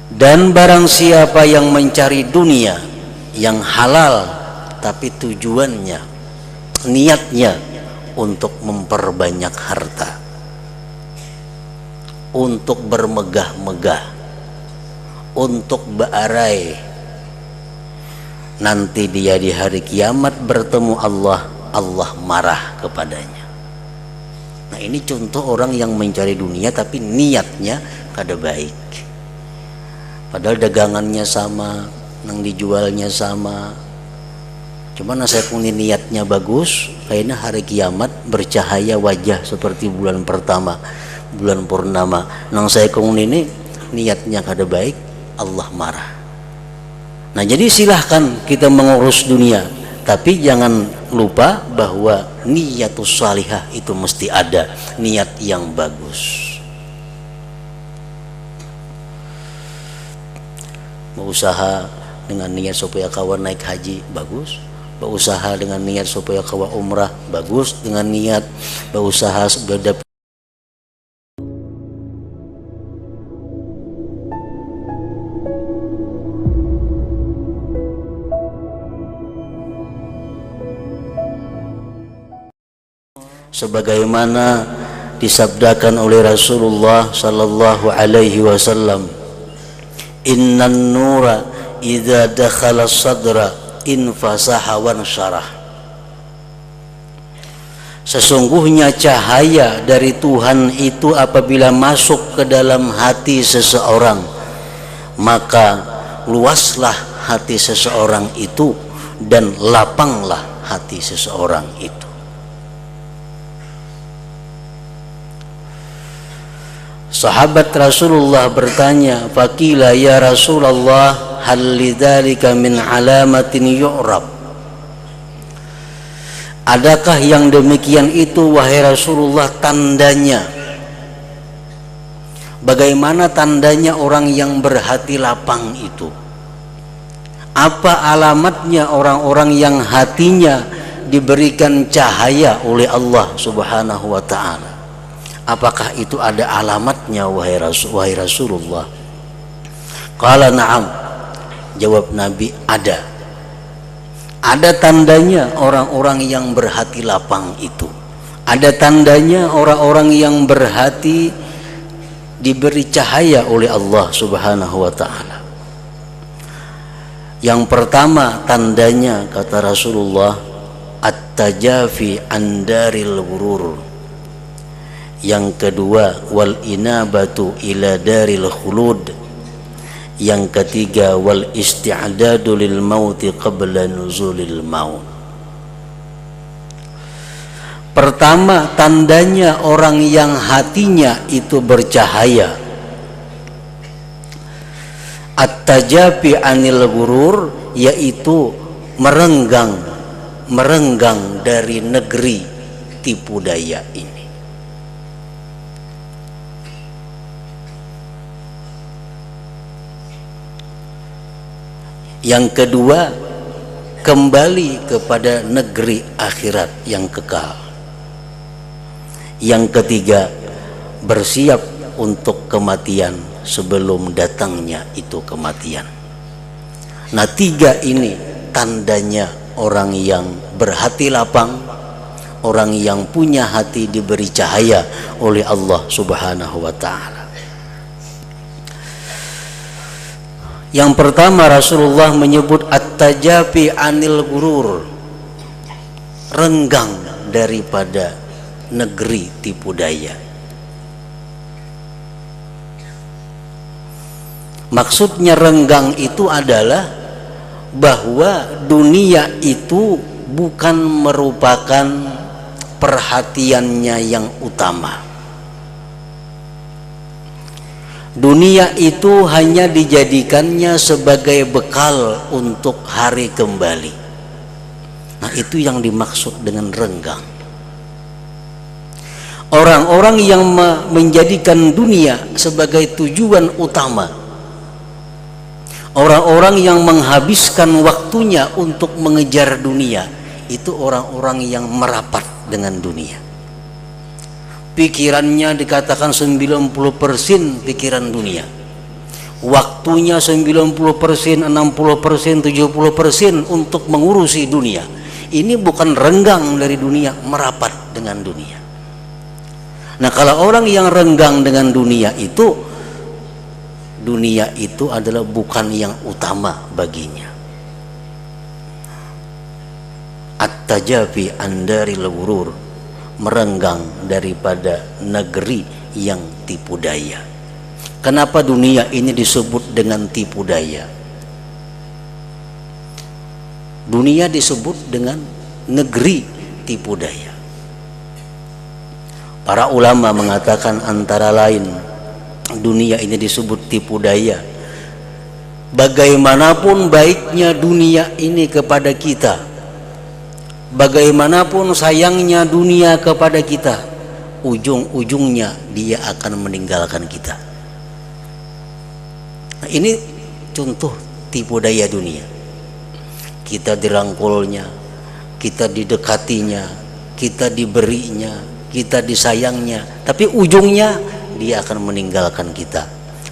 Dan barang siapa yang mencari dunia yang halal tapi tujuannya, niatnya untuk memperbanyak harta, untuk bermegah-megah, untuk bearai, nanti dia di hari kiamat bertemu Allah, Allah marah kepadanya. Nah, ini contoh orang yang mencari dunia tapi niatnya kada baik. Padahal dagangannya sama, yang dijualnya sama, cuman saya punya niatnya bagus, kayaknya hari kiamat bercahaya wajah seperti bulan pertama, bulan purnama. Nang saya ini niatnya kada baik, Allah marah. Nah, jadi silahkan kita mengurus dunia, tapi jangan lupa bahwa niatus salihah itu mesti ada, niat yang bagus. Berusaha dengan niat supaya kawan naik haji, bagus. Berusaha dengan niat supaya kawan umrah, bagus. Dengan niat berusaha sebeda sebagaimana disabdakan oleh Rasulullah sallallahu alaihi wasallam, innan nura idza dakhala sadra infasaha wan syarah. Sesungguhnya cahaya dari Tuhan itu apabila masuk ke dalam hati seseorang, maka luaslah hati seseorang itu dan lapanglah hati seseorang itu. Sahabat Rasulullah bertanya, faqila ya Rasulullah hal lidzalika min alamatin yu'rab. Adakah yang demikian itu wahai Rasulullah tandanya? Bagaimana tandanya orang yang berhati lapang itu? Apa alamatnya orang-orang yang hatinya diberikan cahaya oleh Allah Subhanahu wa ta'ala? Apakah itu ada alamatnya wahai Rasulullah? Qala na'am, jawab Nabi, ada. Ada tandanya orang-orang yang berhati lapang itu. Ada tandanya orang-orang yang berhati diberi cahaya oleh Allah Subhanahu wa ta'ala. Yang pertama tandanya, kata Rasulullah, at-tajafi andaril ghurur. Yang kedua, wal inabatu ila daril khulud. Yang ketiga, wal isti'dadu lil mauti qabla nuzulil maut. Pertama, tandanya orang yang hatinya itu bercahaya, at-tajafi anil ghurur, yaitu merenggang dari negeri tipu daya ini. Yang kedua, kembali kepada negeri akhirat yang kekal. Yang ketiga, bersiap untuk kematian sebelum datangnya itu kematian. Nah, tiga ini tandanya orang yang berhati lapang, orang yang punya hati diberi cahaya oleh Allah Subhanahu wa ta'ala. Yang pertama, Rasulullah menyebut at-tajafi anil ghurur, renggang daripada negeri tipu daya. Maksudnya renggang itu adalah bahwa dunia itu bukan merupakan perhatiannya yang utama. Dunia itu hanya dijadikannya sebagai bekal untuk hari kembali. Nah, itu yang dimaksud dengan renggang. Orang-orang yang menjadikan dunia sebagai tujuan utama, orang-orang yang menghabiskan waktunya untuk mengejar dunia, itu orang-orang yang merapat dengan dunia. Pikirannya dikatakan 90% pikiran dunia. waktunya 90%, 60%, 70% untuk mengurusi dunia. Ini bukan renggang dari dunia, merapat dengan dunia. Nah, kalau orang yang renggang dengan dunia itu adalah bukan yang utama baginya. At-tajafi andaril ghurur, merenggang daripada negeri yang tipu daya. Kenapa dunia ini disebut dengan tipu daya? Dunia disebut dengan negeri tipu daya. Para ulama mengatakan antara lain dunia ini disebut tipu daya. Bagaimanapun baiknya dunia ini kepada kita, bagaimanapun sayangnya dunia kepada kita, ujung-ujungnya dia akan meninggalkan kita. Nah, ini contoh tipu daya dunia. Kita dirangkulnya, kita didekatinya, kita diberinya, kita disayangnya, tapi ujungnya dia akan meninggalkan kita.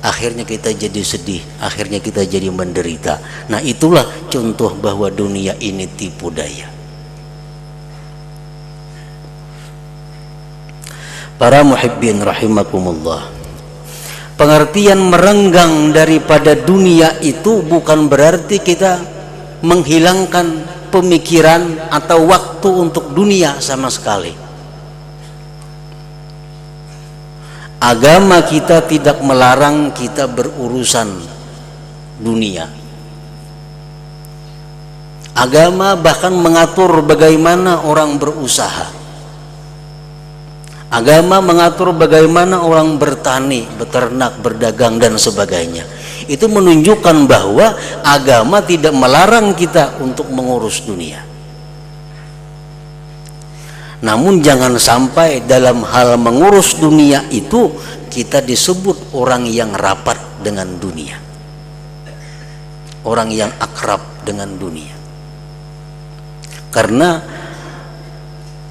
Akhirnya kita jadi sedih, akhirnya kita jadi menderita. Nah, itulah contoh bahwa dunia ini tipu daya. Para muhibbin rahimakumullah, pengertian merenggang daripada dunia itu bukan berarti kita menghilangkan pemikiran atau waktu untuk dunia sama sekali. Agama kita tidak melarang kita berurusan dunia. Agama bahkan mengatur bagaimana orang berusaha. Agama mengatur bagaimana orang bertani, beternak, berdagang dan sebagainya. Itu menunjukkan bahwa agama tidak melarang kita untuk mengurus dunia. Namun jangan sampai dalam hal mengurus dunia itu kita disebut orang yang rapat dengan dunia, orang yang akrab dengan dunia. Karena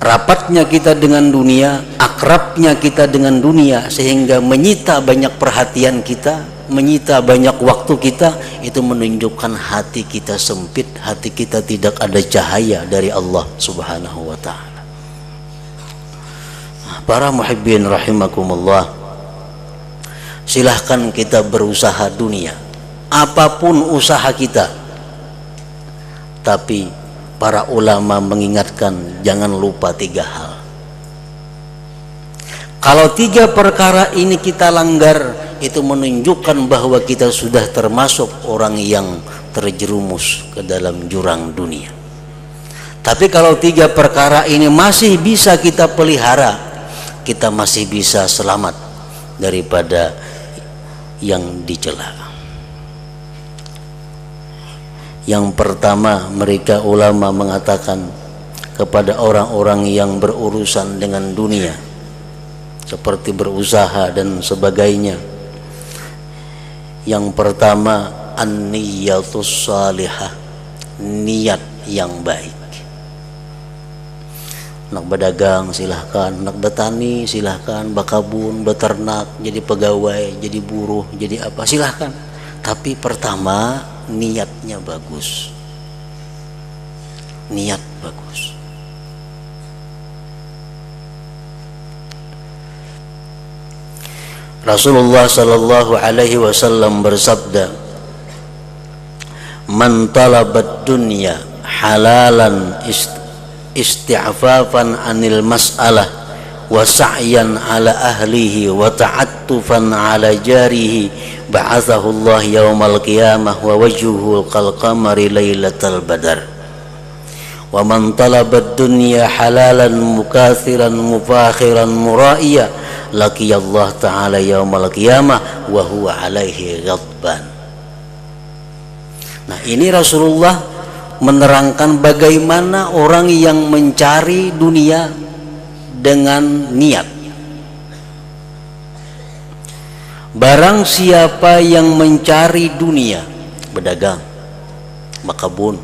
rapatnya kita dengan dunia, akrabnya kita dengan dunia, sehingga menyita banyak perhatian kita, menyita banyak waktu kita, itu menunjukkan hati kita sempit, hati kita tidak ada cahaya dari Allah Subhanahu wa ta'ala. Para muhibbin rahimakumullah, silahkan kita berusaha dunia, apapun usaha kita, tapi para ulama mengingatkan jangan lupa 3 hal. Kalau 3 perkara ini kita langgar, itu menunjukkan bahwa kita sudah termasuk orang yang terjerumus ke dalam jurang dunia. Tapi kalau 3 perkara ini masih bisa kita pelihara, kita masih bisa selamat daripada yang dicela. Yang pertama, mereka ulama mengatakan kepada orang-orang yang berurusan dengan dunia, seperti berusaha dan sebagainya. Yang pertama, an-niyatus salihah, niat yang baik. Nak berdagang silahkan, nak bertani silahkan, berkebun, beternak, jadi pegawai, jadi buruh, jadi apa silahkan. Tapi pertama niatnya bagus, niat bagus. Rasulullah sallallahu alaihi wasallam bersabda, man talabad dunya halalan isti'fafan anil mas'alah wa sa'yan ala ahlihi wa ta'attufan ala jarihi ba'athahu Allah yawmal qiyamah wa wajhuhu kal-qamari lailatal badar. Wa man talabad dunya halalan mukathiran mufakhiran muraiya laqiyallah ta'ala yawmal qiyamah wa huwa alaihi ghadban. Nah, ini Rasulullah menerangkan bagaimana orang yang mencari dunia dengan niat. Barang siapa yang mencari dunia, berdagang, berkebun,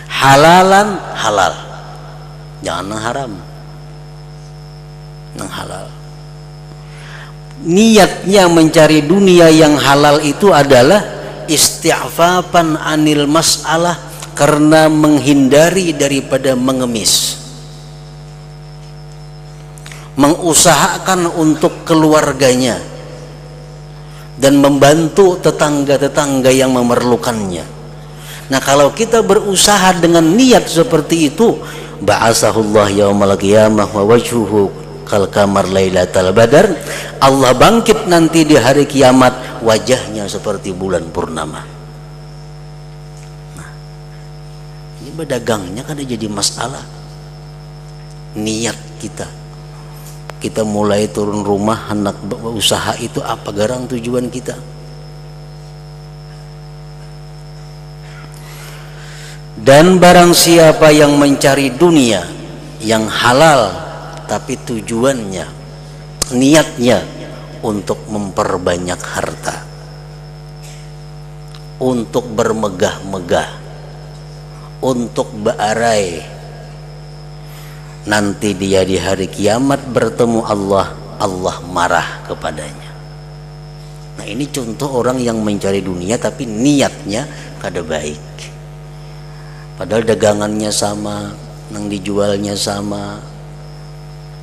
halalan halal, jangan yang haram, yang halal. niatnya mencari dunia yang halal itu adalah isti'fafan anil mas'alah, karena menghindari daripada mengemis, mengusahakan untuk keluarganya dan membantu tetangga-tetangga yang memerlukannya. Nah, kalau kita berusaha dengan niat seperti itu, ba'asahullah yaumal qiyamah wa wajhuhu kal kamar lailatal badar, Allah bangkit nanti di hari kiamat, wajahnya seperti bulan purnama. Nah, ini berdagangnya kan jadi masalah. Niat kita mulai turun rumah, hendak usaha itu apa garang tujuan kita. Dan barang siapa yang mencari dunia yang halal tapi tujuannya, niatnya untuk memperbanyak harta, untuk bermegah-megah, untuk bearai, nanti dia di hari kiamat bertemu Allah, Allah marah kepadanya. Nah, ini contoh orang yang mencari dunia tapi niatnya kada baik. Padahal dagangannya sama, yang dijualnya sama,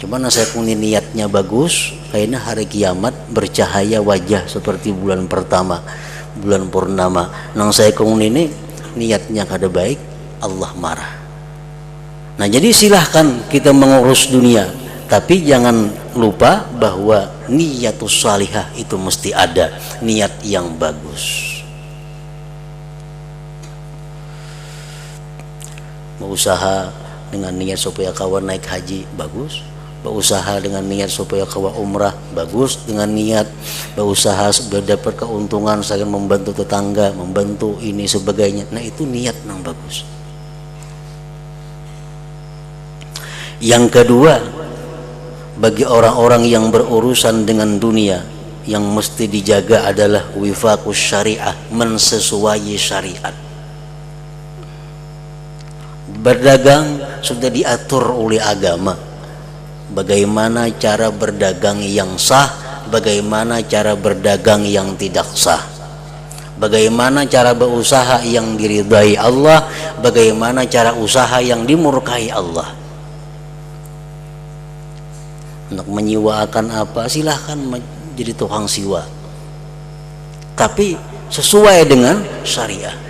cuman saya punya niatnya bagus, kayaknya hari kiamat bercahaya wajah seperti bulan pertama, bulan purnama. Nang saya kung ini niatnya kada baik, Allah marah. Nah, jadi silahkan kita mengurus dunia, tapi jangan lupa bahwa niatus salihah itu mesti ada, niat yang bagus. Berusaha dengan niat supaya kawan naik haji, bagus. Berusaha dengan niat supaya kawan umrah, bagus. Dengan niat berusaha supaya dapat keuntungan, saya membantu tetangga, membantu ini sebagainya. Nah, itu niat yang bagus. Yang kedua, bagi orang-orang yang berurusan dengan dunia, yang mesti dijaga adalah wifaqus syariah, mensesuaikan syariat. Berdagang sudah diatur oleh agama, bagaimana cara berdagang yang sah, bagaimana cara berdagang yang tidak sah, bagaimana cara berusaha yang diridai Allah, bagaimana cara usaha yang dimurkai Allah. Untuk menyiwakan apa, silahkan menjadi tukang siwa, tapi sesuai dengan syariah.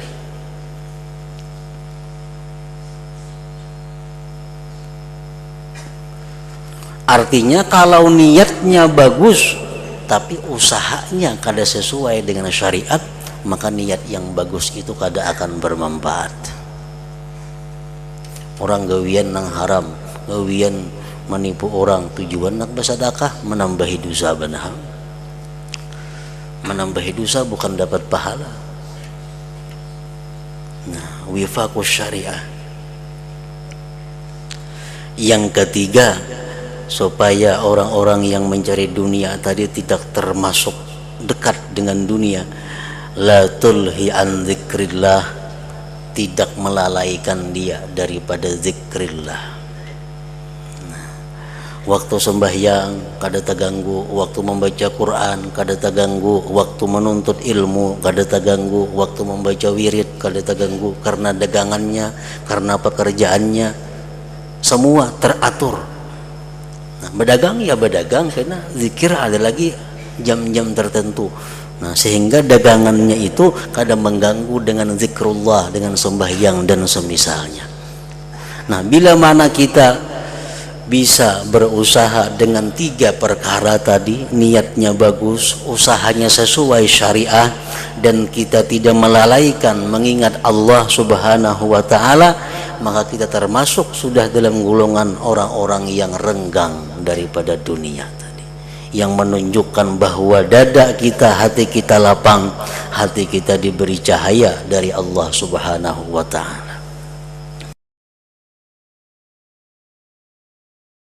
Artinya kalau niatnya bagus tapi usahanya kada sesuai dengan syariat, maka niat yang bagus itu kada akan bermanfaat. Orang gawian nang haram, gawian menipu orang, tujuan nak bersedekah, menambahi dosa benar. Menambahi dosa bukan dapat pahala. Nah, wifaqus syariah. Yang ketiga, supaya orang-orang yang mencari dunia tadi tidak termasuk dekat dengan dunia, la tulhi an dzikrillah, tidak melalaikan dia daripada zikrillah. Nah, waktu sembahyang kada terganggu, waktu membaca Quran kada terganggu, waktu menuntut ilmu kada terganggu, waktu membaca wirid kada terganggu, karena dagangannya, karena pekerjaannya semua teratur. Nah, berdagang ya berdagang, karena zikir ada lagi jam-jam tertentu. Nah, sehingga dagangannya itu kadang mengganggu dengan zikrullah, dengan sembahyang dan semisalnya. Nah, bila mana kita bisa berusaha dengan tiga perkara tadi, niatnya bagus, usahanya sesuai syariah, dan kita tidak melalaikan mengingat Allah Subhanahu wa ta'ala, maka kita termasuk sudah dalam golongan orang-orang yang renggang daripada dunia tadi, yang menunjukkan bahwa dada kita, hati kita lapang, hati kita diberi cahaya dari Allah Subhanahu wa ta'ala.